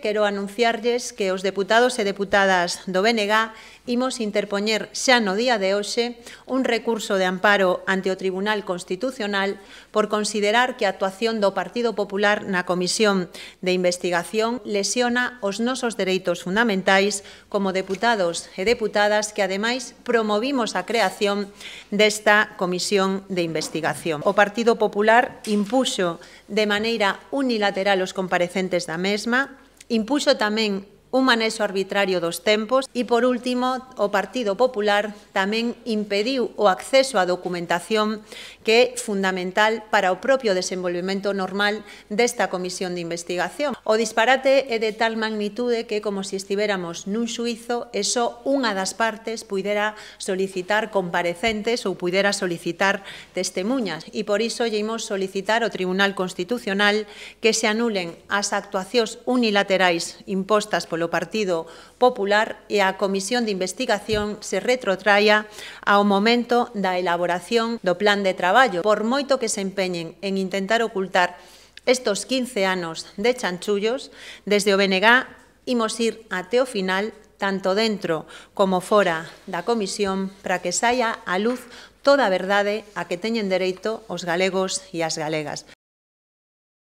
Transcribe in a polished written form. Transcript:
Quero anunciarlles que os deputados e deputadas do BNG imos interpoñer xa no día de hoxe un recurso de amparo ante o Tribunal Constitucional por considerar que a actuación do Partido Popular na Comisión de Investigación lesiona os nosos dereitos fundamentais como deputados e deputadas que, ademais, promovimos a creación desta Comisión de Investigación. O Partido Popular impuxo de maneira unilateral os comparecentes da mesma, impuxo tamén un manexo arbitrario dos tempos e, por último, o Partido Popular tamén impediu o acceso á documentación que é fundamental para o propio desenvolvemento normal desta comisión de investigación. O disparate é de tal magnitude que, como se estivéramos nun xuízo, e só unha das partes puidera solicitar comparecentes ou puidera solicitar testemunhas. E por iso lle imos solicitar ao Tribunal Constitucional que se anulen as actuacións unilaterais impostas polo Partido Popular e a Comisión de Investigación se retrotraia ao momento da elaboración do plan de traballo. Por moito que se empeñen en intentar ocultar estes 15 anos de chanchullos, desde o BNG imos ir até o final, tanto dentro como fora da comisión, para que saia á luz toda a verdade a que teñen dereito os galegos e as galegas.